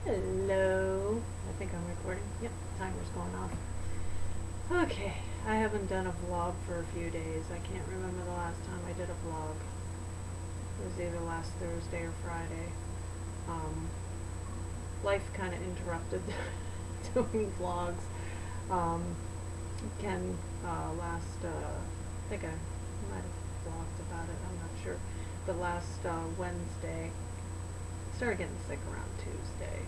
Hello. I think I'm recording. Yep, timer's going off. Okay, I haven't done a vlog for a few days. I can't remember the last time I did a vlog. It was either last Thursday or Friday. Life kind of interrupted doing vlogs. Ken I think I might have vlogged about it, I'm not sure. But last Wednesday, started getting sick around Tuesday.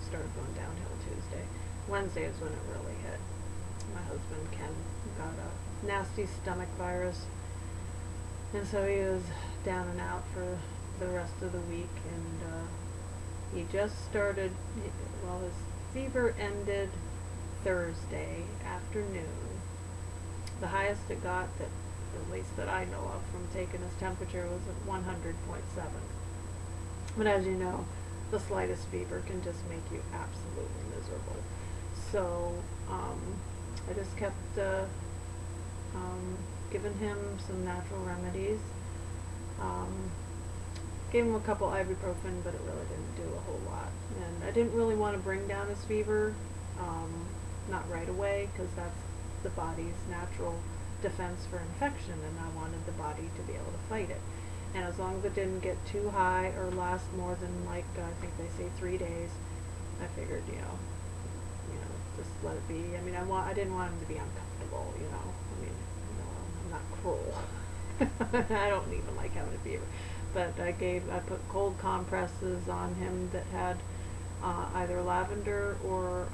Started going downhill Tuesday. Wednesday is when it really hit. My husband Ken got a nasty stomach virus, and so he was down and out for the rest of the week. And he just started. His fever ended Thursday afternoon. The highest it got, that at least that I know of from taking his temperature, was at 100.7. But as you know, the slightest fever can just make you absolutely miserable. So I just kept giving him some natural remedies. Gave him a couple ibuprofen, but it really didn't do a whole lot. And I didn't really want to bring down his fever, not right away, because that's the body's natural defense for infection, and I wanted the body to be able to fight it. And as long as it didn't get too high or last more than, I think they say 3 days, I figured, just let it be. I mean, I didn't want him to be uncomfortable, I mean, I'm not cruel. I don't even like having a fever. But I put cold compresses on him that had either lavender or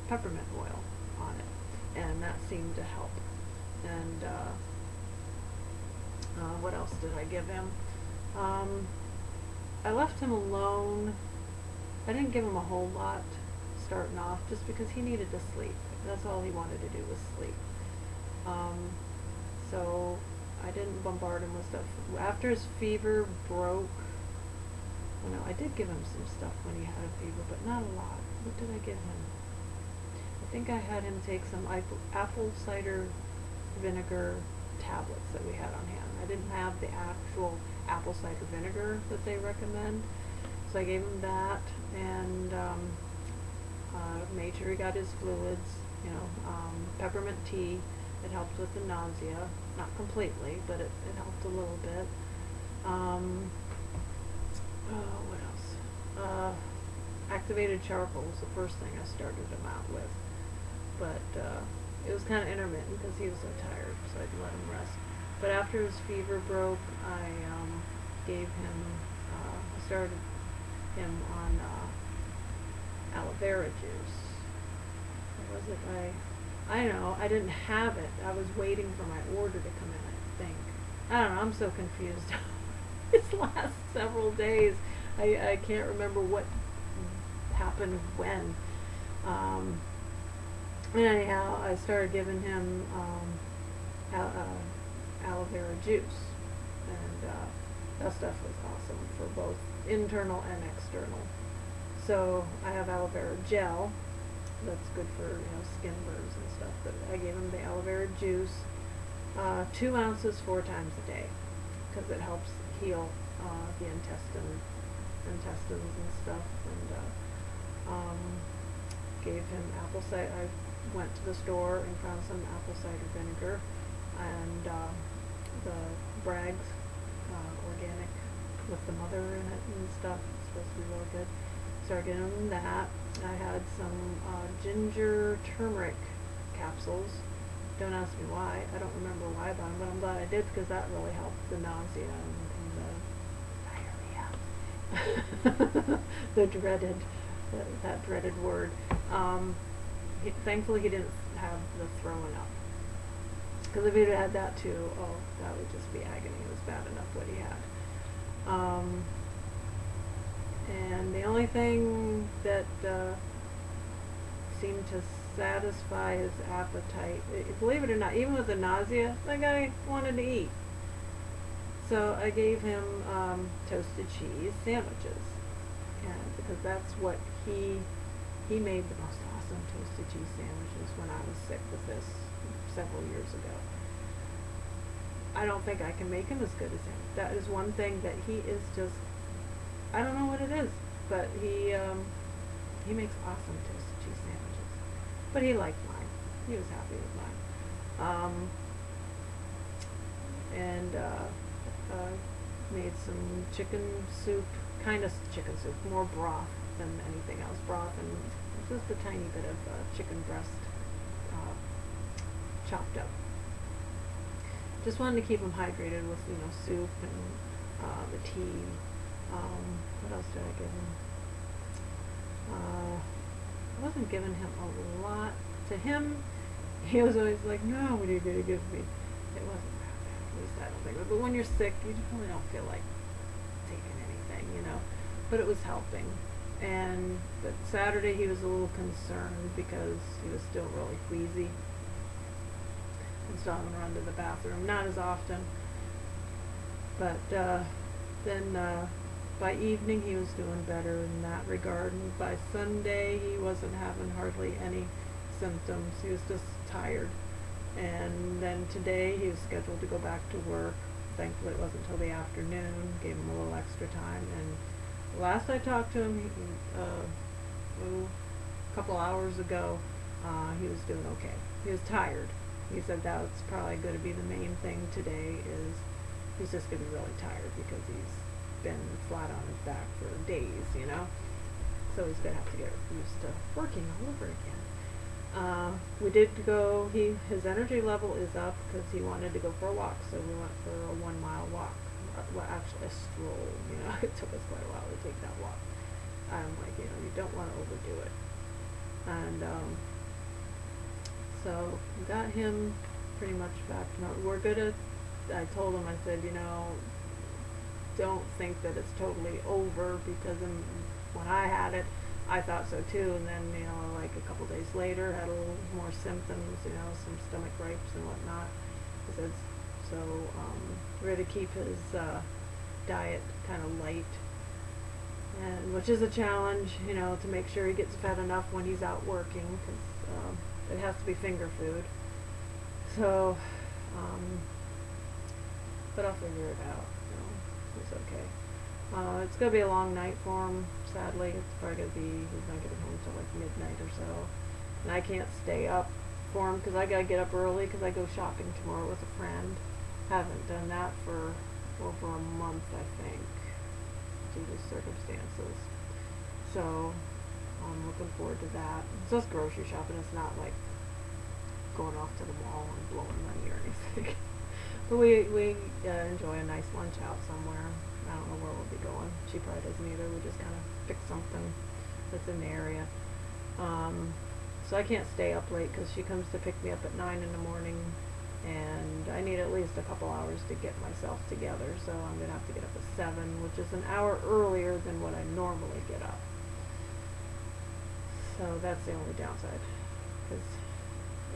peppermint oil on it, and that seemed to help. And what else did I give him? I left him alone. I didn't give him a whole lot starting off, just because he needed to sleep. That's all he wanted to do was sleep. So I didn't bombard him with stuff. After his fever broke, I did give him some stuff when he had a fever, but not a lot. What did I give him? I think I had him take some apple cider vinegar tablets that we had on hand. I didn't have the actual apple cider vinegar that they recommend, so I gave him that, and made sure he got his fluids. Peppermint tea. It helped with the nausea, not completely, but it helped a little bit. What else? Activated charcoal was the first thing I started him out with, but it was kind of intermittent because he was so tired, so I'd let him rest. But after his fever broke, I gave him, I started him on aloe vera juice. Or was it I don't know, I didn't have it. I was waiting for my order to come in, I think. I don't know, I'm so confused. These last several days, I can't remember what happened when. Anyhow, I started giving him aloe vera juice, and that stuff was awesome for both internal and external. So I have aloe vera gel that's good for skin burns and stuff, but I gave him the aloe vera juice, 2 ounces 4 times a day, because it helps heal the intestines and stuff. And gave him apple cider. I went to the store and found some apple cider vinegar, and the Bragg's organic with the mother in it and stuff. It's supposed to be really good. Started getting him that. I had some ginger turmeric capsules. Don't ask me why. I don't remember why I bought them, but I'm glad I did, because that really helped the nausea and the diarrhea. That dreaded word. Thankfully he didn't have the throwing up, because if he'd had that too, oh, that would just be agony. It was bad enough what he had. And the only thing that seemed to satisfy his appetite, believe it or not, even with the nausea, that guy wanted to eat. So I gave him toasted cheese sandwiches, and because that's what he made the most awesome toasted cheese sandwiches when I was sick with this several years ago. I don't think I can make him as good as him. That is one thing that he is just, I don't know what it is, but he He makes awesome toasted cheese sandwiches. But he liked mine. He was happy with mine. And made some chicken soup, kind of chicken soup, more broth than anything else. Broth and just a tiny bit of chicken breast chopped up. Just wanted to keep him hydrated with, soup and the tea. What else did I give him? I wasn't giving him a lot. To him, he was always like, no, what are you going to give me? It wasn't that bad, at least I don't think. But when you're sick, you just really don't feel like taking anything, But it was helping. But Saturday he was a little concerned because he was still really queasy. And still having to run to the bathroom. Not as often. But then by evening he was doing better in that regard. And by Sunday he wasn't having hardly any symptoms. He was just tired. And then today he was scheduled to go back to work. Thankfully it wasn't until the afternoon. Gave him a little extra time. And last I talked to him, a couple hours ago, he was doing okay. He was tired. He said that's probably going to be the main thing today is he's just going to be really tired because he's been flat on his back for days, So he's going to have to get used to working all over again. We did go, his energy level is up because he wanted to go for a walk, so we went for a 1 mile walk. Well, actually a stroll, it took us quite a while to take that walk. I'm like, you don't want to overdo it. And, so we got him pretty much back to normal. We're gonna, I told him, I said, don't think that it's totally over because when I had it, I thought so too, and then, like a couple days later, had a little more symptoms, some stomach gripes and whatnot. He said, so we're going to keep his diet kind of light, and which is a challenge, to make sure he gets fed enough when he's out working, because it has to be finger food. So, but I'll figure it out. It's okay. It's going to be a long night for him, sadly. It's probably going to be, he's not getting home till like midnight or so. And I can't stay up for him because I got to get up early because I go shopping tomorrow with a friend. Haven't done that for over a month, I think, due to circumstances. So I'm looking forward to that. It's just grocery shopping. It's not like going off to the mall and blowing money or anything. But we enjoy a nice lunch out somewhere. I don't know where we'll be going. She probably doesn't either. We just kind of pick something that's in the area. So I can't stay up late because she comes to pick me up at 9 in the morning, and I need at least a couple hours to get myself together. So I'm going to have to get up at 7, which is an hour earlier than what I normally get up. So that's the only downside, because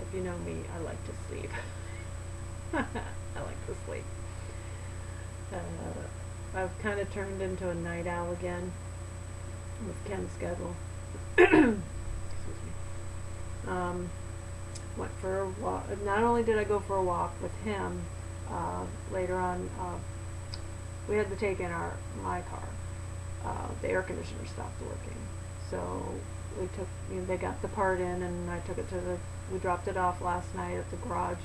if you know me, I like to sleep. I like to sleep. I've kind of turned into a night owl again with Ken's schedule. Excuse me. Went for a walk. Not only did I go for a walk with him, later on, we had to take in my car. The air conditioner stopped working, so we took. They got the part in, and I took it to we dropped it off last night at the garage.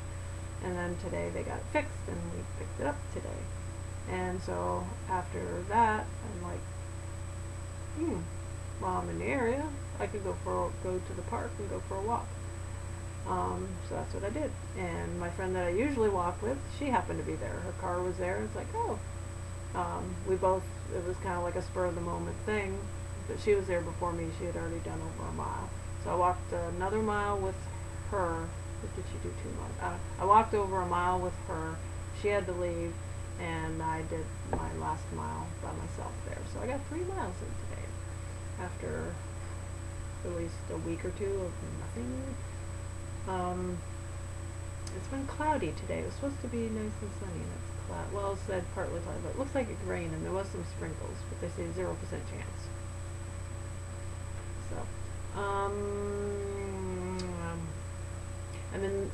And then today they got it fixed, and we picked it up today. And so after that, I'm like, while I'm in the area, I could go to the park and go for a walk. So that's what I did. And my friend that I usually walk with, she happened to be there. Her car was there. It's like, oh. It was kind of like a spur of the moment thing. But she was there before me. She had already done over a mile. So I walked another mile with her. What did she do 2 miles? I walked over a mile with her. She had to leave, and I did my last mile by myself there. So I got 3 miles in today, after at least a week or two of nothing. It's been cloudy today. It was supposed to be nice and sunny, and it's cloud. Well, it said partly cloudy, but it looks like it rained, and there was some sprinkles, but they say 0% chance. So,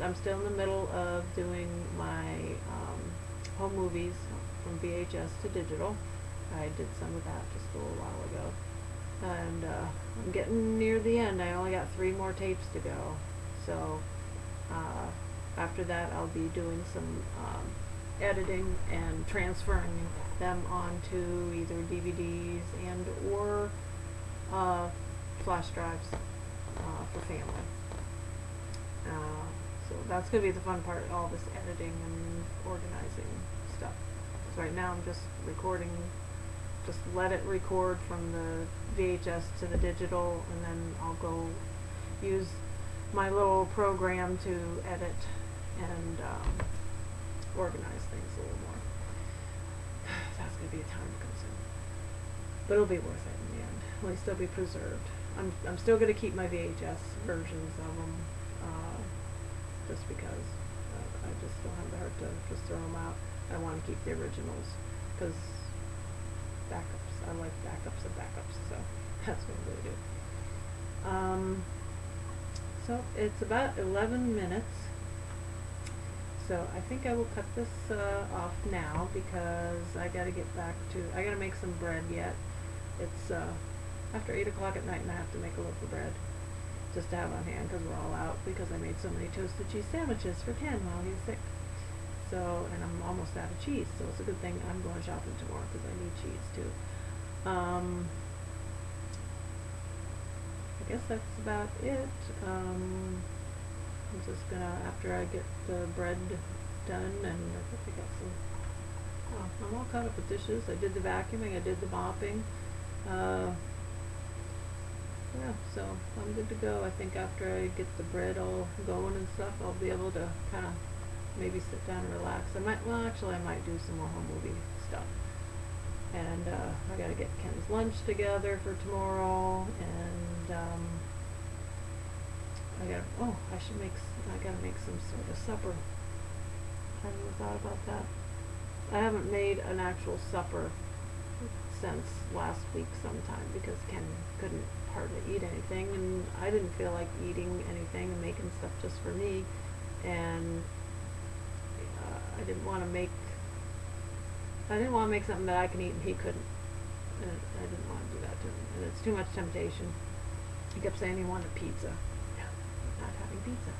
I'm still in the middle of doing my home movies from VHS to digital. I did some of that just a little while ago. and I'm getting near the end. I only got 3 more tapes to go. So after that, I'll be doing some editing and transferring them onto either DVDs and or flash drives for family. So that's going to be the fun part, all this editing and organizing stuff. So right now I'm just recording, just let it record from the VHS to the digital, and then I'll go use my little program to edit and organize things a little more. That's going to be a time consuming, but it'll be worth it in the end. At least they'll be preserved. I'm still going to keep my VHS versions of them, just because I just don't have the heart to just throw them out. I want to keep the originals because backups. I like backups of backups, so that's what I'm going to do. So it's about 11 minutes. So I think I will cut this off now because I got to get back to, I got to make some bread yet. It's after 8 o'clock at night and I have to make a loaf of bread just to have on hand because we're all out because I made so many toasted cheese sandwiches for Ken while he's sick. So, and I'm almost out of cheese, so it's a good thing I'm going shopping tomorrow because I need cheese too. I guess that's about it. I'm just gonna, after I get the bread done, and I think I got some, I'm all caught up with dishes. I did the vacuuming, I did the mopping. Yeah, so I'm good to go. I think after I get the bread all going and stuff, I'll be able to kind of maybe sit down and relax. I might, well actually I might do some more home movie stuff. And I gotta get Ken's lunch together for tomorrow, and I gotta make some sort of supper. I never thought about that. I haven't made an actual supper since last week sometime because Ken couldn't hardly eat anything, and I didn't feel like eating anything and making stuff just for me, and I didn't want to make something that I can eat and he couldn't, and I didn't want to do that to him, and it's too much temptation. He kept saying he wanted pizza. No, I'm not having pizza.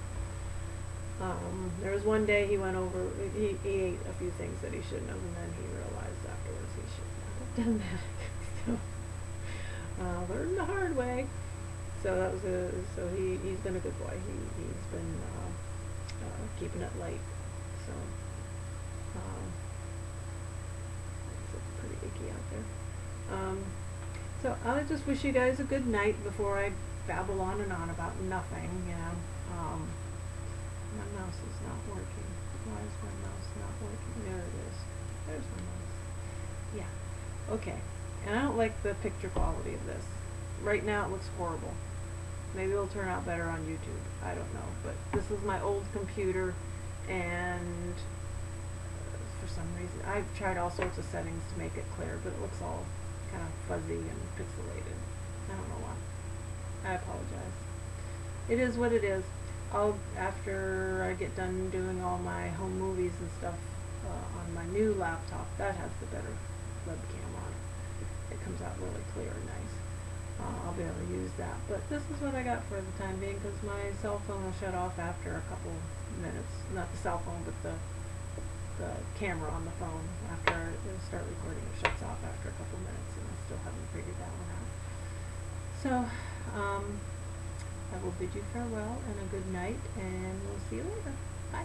There was one day he went over, he ate a few things that he shouldn't have, and then he realized afterwards he should not have done that. So, learned the hard way. So that was he's been a good boy. He's been keeping it light. So it's pretty icky out there. So I just wish you guys a good night before I babble on and on about nothing. You know, my mouse is not working. Why is my mouse not working? There it is. There's my mouse. Yeah. Okay. And I don't like the picture quality of this. Right now it looks horrible. Maybe it'll turn out better on YouTube. I don't know. But this is my old computer, and for some reason I've tried all sorts of settings to make it clear, but it looks all kind of fuzzy and pixelated. I don't know why. I apologize. It is what it is. After I get done doing all my home movies and stuff on my new laptop, that has the better webcam on it. It comes out really clear and nice. I'll be able to use that. But this is what I got for the time being because my cell phone will shut off after a couple minutes. Not the cell phone, but the camera on the phone. After I start recording, it shuts off after a couple minutes, and I still haven't figured that one out. So, I will bid you farewell and a good night, and we'll see you later. Bye.